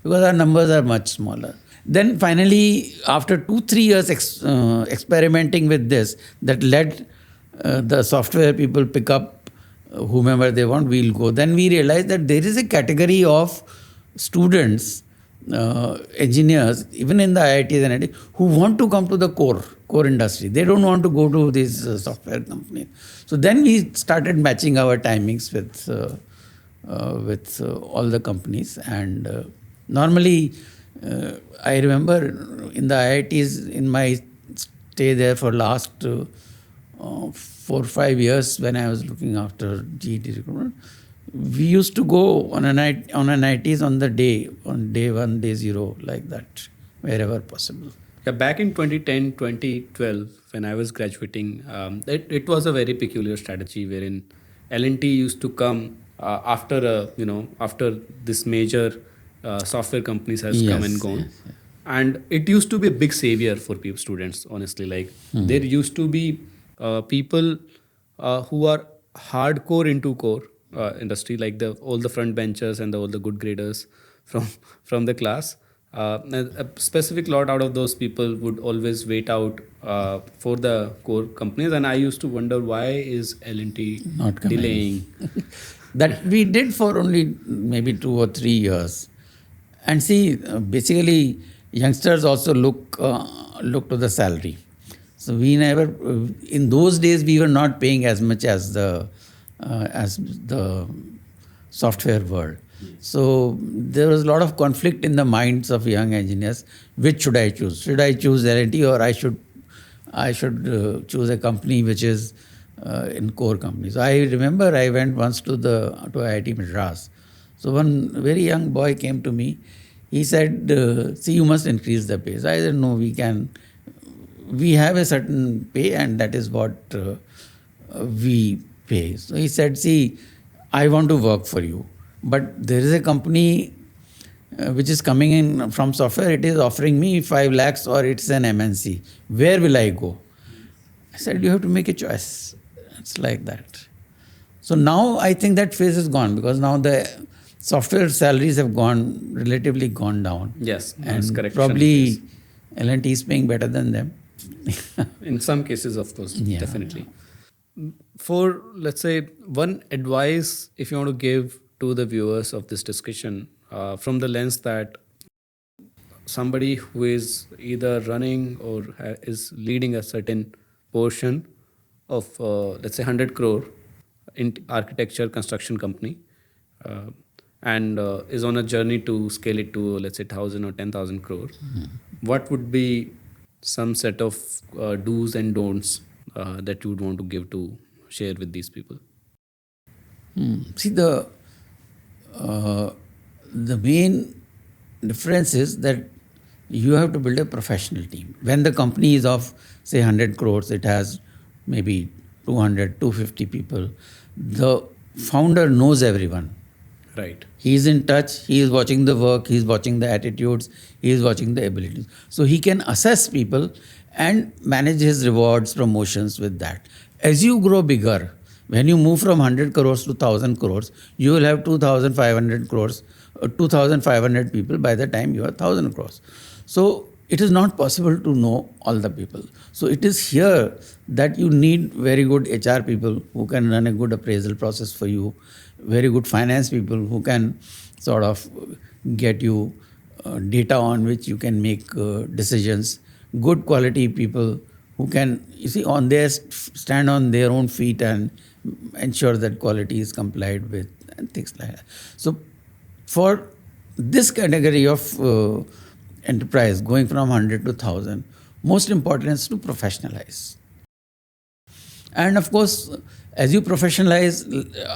because our numbers are much smaller. Then finally, after 2-3 years experimenting with this, that let the software people pick up whomever they want, we'll go. Then we realized that there is a category of students, engineers, even in the IITs and IITs, who want to come to the core industry. They don't want to go to these software companies. So then we started matching our timings with all the companies. And normally, I remember in the IITs, in my stay there for last 4 or 5 years, when I was looking after GET recruitment, we used to go on an IITs on day 1, day 0, like that, wherever possible. Yeah, back in 2010, 2012, when I was graduating, it was a very peculiar strategy wherein L&T used to come after this major software companies has come and gone. Yes. And it used to be a big savior for people, students, honestly. Like there used to be people who are hardcore into core industry, like all the front benchers and all the good graders from the class. A specific lot out of those people would always wait out for the core companies, and I used to wonder, why is L&T not coming, delaying? That we did for only maybe 2 or 3 years. And see, basically, youngsters also look to the salary. So we never, in those days, we were not paying as much as the software world. So there was a lot of conflict in the minds of young engineers. Which should I choose? Should I choose L&T, or I should choose a company which is in core companies? So I remember I went once to IIT Madras. So one very young boy came to me. He said, see, you must increase the pay. So I said, no, we have a certain pay, and that is what we pay. So he said, see, I want to work for you, but there is a company which is coming in from software. It is offering me 5 lakhs, or it's an MNC. Where will I go? I said, you have to make a choice. It's like that. So now I think that phase is gone, because now the software salaries have relatively gone down. Yes, and correct. Probably L&T is paying better than them. In some cases, of course, Yeah. definitely. For, let's say, one advice, if you want to give to the viewers of this discussion, from the lens that somebody who is either running or is leading a certain portion of, let's say, 100 crore in architecture construction company, and is on a journey to scale it to, let's say, 1,000 or 10,000 crore, what would be some set of do's and don'ts that you would want to share with these people? See, the main difference is that you have to build a professional team. When the company is of, say, 100 crores, it has maybe 200, 250 people. The founder knows everyone. Right. He is in touch, he is watching the work, he is watching the attitudes, he is watching the abilities. So he can assess people and manage his rewards, promotions with that. As you grow bigger, when you move from 100 crores to 1000 crores, you will have 2500 crores, 2500 people by the time you are 1000 crores. So it is not possible to know all the people. So it is here that you need very good HR people who can run a good appraisal process for you, very good finance people who can sort of get you data on which you can make decisions, good quality people who can, you see, on their stand on their own feet and ensure that quality is complied with and things like that. So for this category of enterprise going from 100 to 1000, most important is to professionalize. And of course, as you professionalize,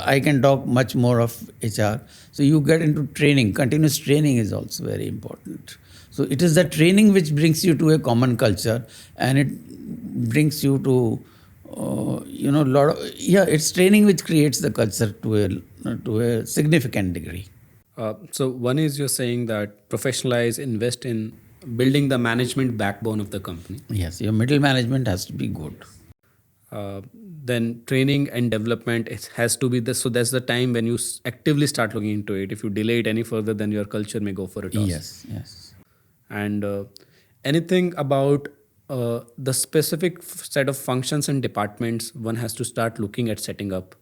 I can talk much more of HR. So you get into training. Continuous training is also very important. So it is the training which brings you to a common culture, and it brings you to it's training which creates the culture to a significant degree. So one is you're saying that professionalize, invest in building the management backbone of the company. Yes, your middle management has to be good. Then training and development, it has to be this. So that's the time when you actively start looking into it. If you delay it any further, then your culture may go for a toss. Yes. And anything about the specific set of functions and departments one has to start looking at setting up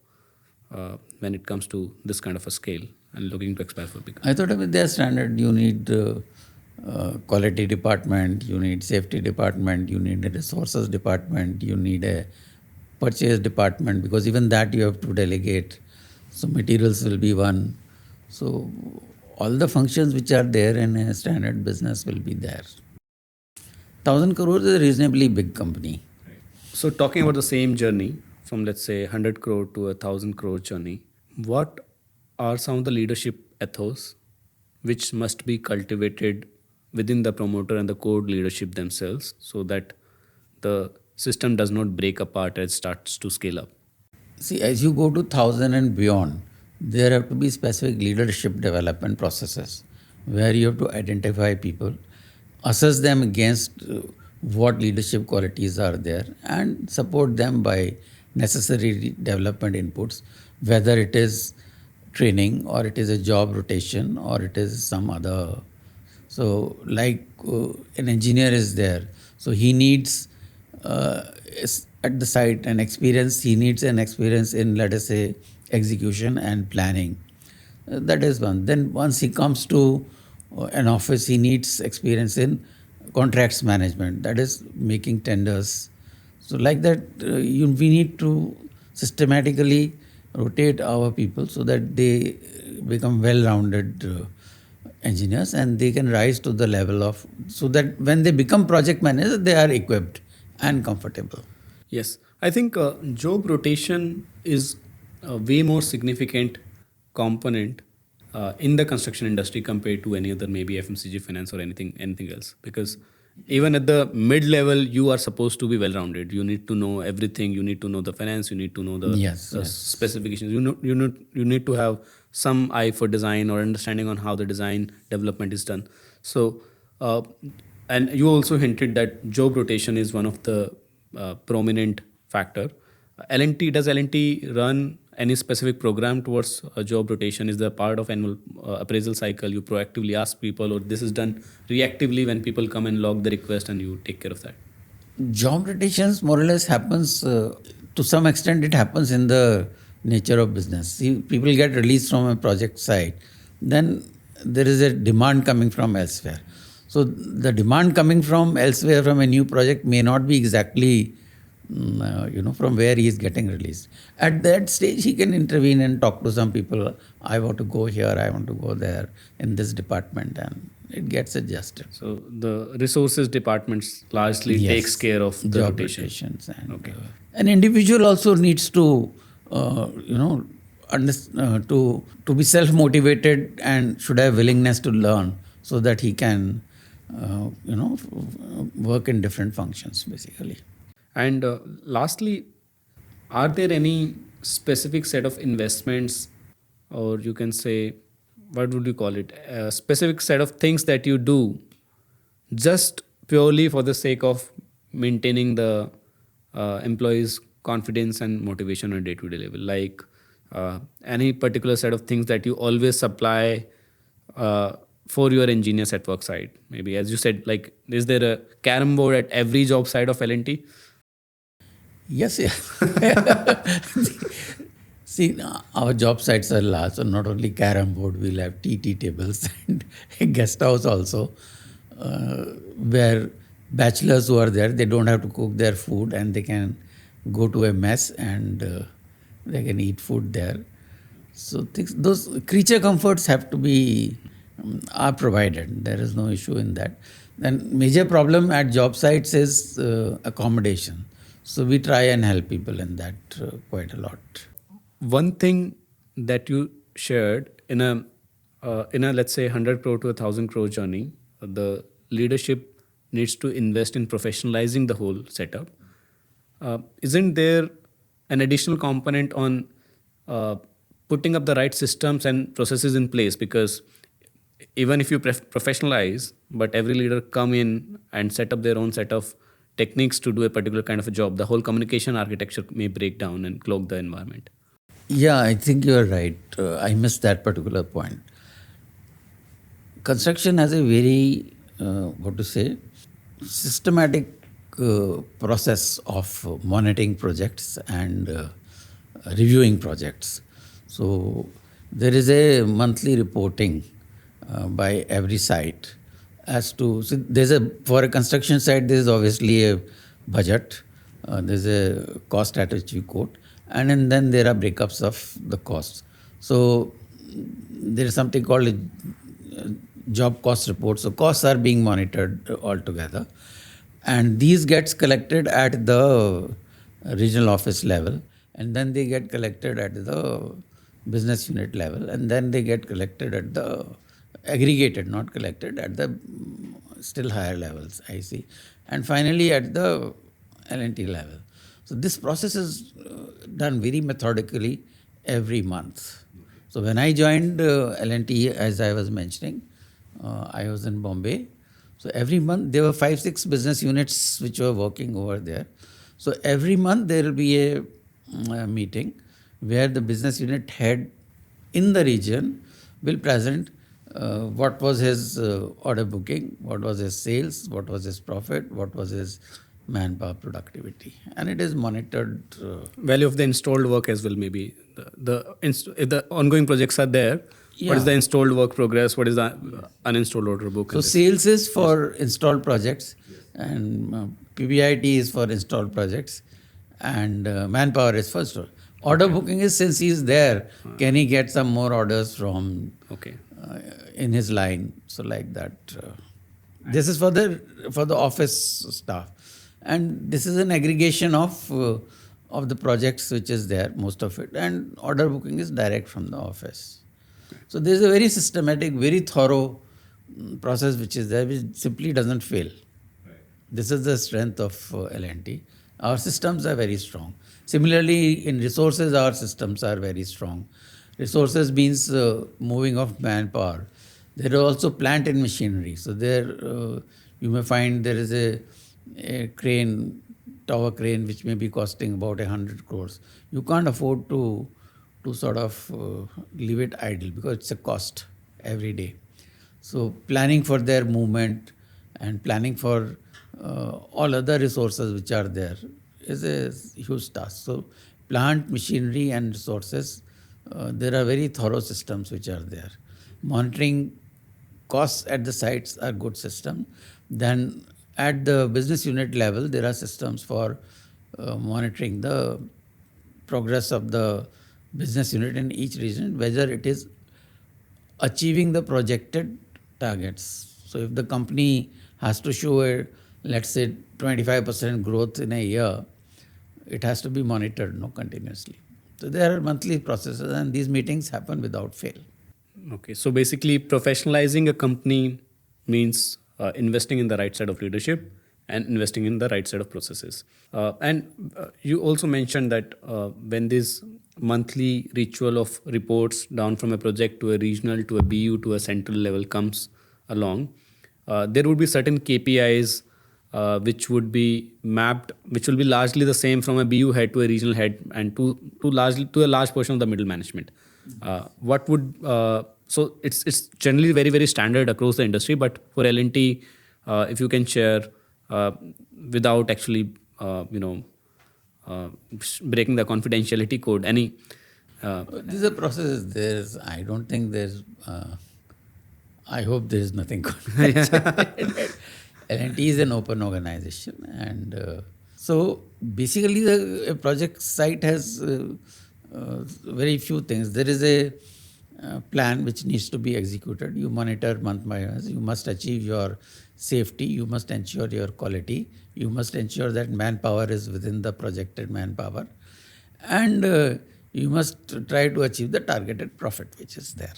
when it comes to this kind of a scale and looking to expand for big. I thought with their standard, you need quality department, you need safety department, you need a resources department, you need a purchase department, because even that you have to delegate. So materials will be one. So all the functions which are there in a standard business will be there. 1000 crores is a reasonably big company. So talking about the same journey from, let's say, 100 crore to 1,000 crore journey, what are some of the leadership ethos which must be cultivated within the promoter and the core leadership themselves so that the system does not break apart as it starts to scale up? See, as you go to 1000 and beyond, there have to be specific leadership development processes where you have to identify people, assess them against what leadership qualities are there, and support them by necessary development inputs, whether it is training or it is a job rotation or it is some other. So, like an engineer is there, so he needs at the site an experience. He needs an experience in, let us say, execution and planning. That is one. Then once he comes to an office, he needs experience in contracts management. That is making tenders. So like that, we need to systematically rotate our people so that they become well-rounded engineers and they can rise to the level of, so that when they become project managers, they are equipped and comfortable. Yes, I think job rotation is a way more significant component in the construction industry compared to any other, maybe FMCG, finance, or anything else. Because even at the mid level, you are supposed to be well rounded. You need to know everything. You need to know the finance. You need to know the Yes. specifications. You need to have some eye for design or understanding on how the design development is done. So, and you also hinted that job rotation is one of the prominent factor. L&T, does L&T run any specific program towards job rotation? Is there part of annual appraisal cycle? You proactively ask people, or this is done reactively when people come and log the request and you take care of that? Job rotations more or less happens to some extent. It happens in the nature of business. See, people get released from a project site, then there is a demand coming from elsewhere. So the demand coming from elsewhere from a new project may not be exactly from where he is getting released. At that stage, he can intervene and talk to some people. I want to go here, I want to go there in this department, and it gets adjusted. So the resources departments largely takes care of the job rotation. rotations. And, Okay. An individual also needs to, to be self-motivated and should have willingness to learn so that he can, work in different functions, basically. And lastly, are there any specific set of investments, or you can say what would you call it, a specific set of things that you do just purely for the sake of maintaining the employees' confidence and motivation on a day-to-day level, like any particular set of things that you always supply uh, for your engineers at work site. Maybe, as you said, like, is there a carom board at every job site of L&T? Yes, yeah. See, our job sites are large, so not only carom board, we'll have TT tables and a guest house also, where bachelors who are there, they don't have to cook their food and they can go to a mess and they can eat food there. So those creature comforts have to be are provided. There is no issue in that. Then major problem at job sites is accommodation. So we try and help people in that quite a lot. One thing that you shared in a, let's say, 100 crore to 1,000 crore journey, the leadership needs to invest in professionalizing the whole setup. Isn't there an additional component on putting up the right systems and processes in place? Because even if you professionalize, but every leader come in and set up their own set of techniques to do a particular kind of a job, the whole communication architecture may break down and clog the environment. Yeah, I think you're right. I missed that particular point. Construction has a very, what to say, systematic process of monitoring projects and reviewing projects. So there is a monthly reporting by every site as to, so there's a, for a construction site, there's obviously a budget, there's a cost at which we quote, and then there are breakups of the costs. So there is something called a job cost report. So costs are being monitored altogether. And these gets collected at the regional office level, and then they get collected at the business unit level, and then they get collected at the aggregated, not collected at the still higher levels, I see. And finally at the L&T level. So this process is done very methodically every month. So when I joined L&T, as I was mentioning, I was in Bombay. So every month there were 5-6 business units which were working over there. So every month there will be a meeting where the business unit head in the region will present what was his order booking, what was his sales, what was his profit, what was his manpower productivity, and it is monitored. Value of the installed work as well, maybe if the ongoing projects are there. Yeah. What is the installed work progress? What is the uninstalled order book? So sales is for installed projects, and PBIT is for installed projects, and manpower is for store. Order booking is since he is there, can he get some more orders from in his line? So like that. This is for the office staff, and this is an aggregation of the projects which is there, most of it, and order booking is direct from the office. So there is a very systematic, very thorough process which is there, which simply doesn't fail. This is the strength of L&T. Our systems are very strong. Similarly, in resources, our systems are very strong. Resources means moving of manpower. There are also plant and machinery. So there you may find there is a crane, tower crane, which may be costing about 100 crores. You can't afford to sort of leave it idle because it's a cost every day. So planning for their movement and planning for all other resources which are there is a huge task. So plant, machinery and resources, there are very thorough systems which are there. Monitoring costs at the sites are good system. Then at the business unit level, there are systems for monitoring the progress of the business unit in each region, whether it is achieving the projected targets. So if the company has to show a, let's say, 25% growth in a year, it has to be monitored continuously. So there are monthly processes, and these meetings happen without fail. Okay, so basically professionalizing a company means investing in the right set of leadership and investing in the right set of processes. And you also mentioned that when these monthly ritual of reports down from a project to a regional to a BU to a central level comes along, there would be certain KPIs which would be mapped, which will be largely the same from a BU head to a regional head and to largely to a large portion of the middle management. What would so it's generally very very standard across the industry, but for L&T, if you can share without actually breaking the confidentiality code, any This is a process. I don't think there's. I hope there is nothing confidential. L&T is an open organization, and so basically, a project site has very few things. There is a plan which needs to be executed. You monitor month by month. You must achieve your safety. You must ensure your quality. You must ensure that manpower is within the projected manpower, and you must try to achieve the targeted profit which is there.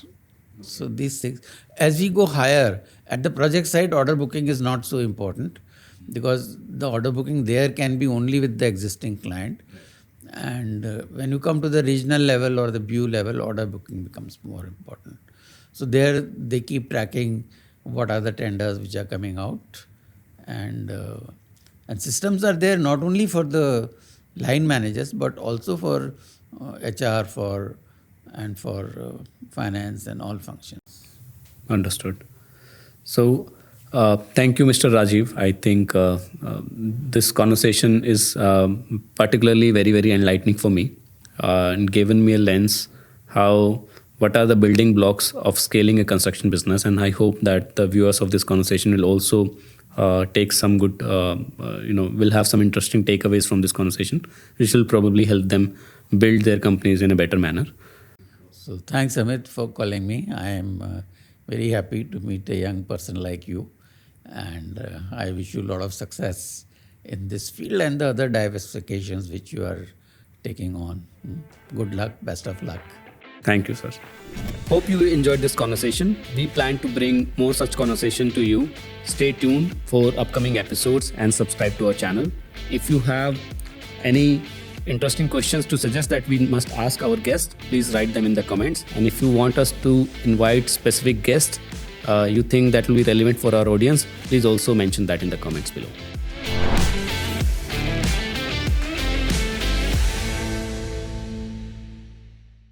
So these things, as we go higher at the project site, order booking is not so important because the order booking there can be only with the existing client. And when you come to the regional level or the BU level, order booking becomes more important. So there they keep tracking what are the tenders which are coming out, and systems are there not only for the line managers but also for HR, for finance and all functions. Understood. So, thank you, Mr. Rajeev. I think this conversation is particularly very, very enlightening for me and given me a lens what are the building blocks of scaling a construction business. And I hope that the viewers of this conversation will also take some good, will have some interesting takeaways from this conversation, which will probably help them build their companies in a better manner. So thanks, Amit, for calling me. I am very happy to meet a young person like you, and I wish you a lot of success in this field and the other diversifications which you are taking on. Good luck, best of luck. Thank you, sir. Hope you enjoyed this conversation. We plan to bring more such conversation to you. Stay tuned for upcoming episodes and subscribe to our channel. If you have any interesting questions to suggest that we must ask our guests, please write them in the comments. And if you want us to invite specific guests you think that will be relevant for our audience, please also mention that in the comments below.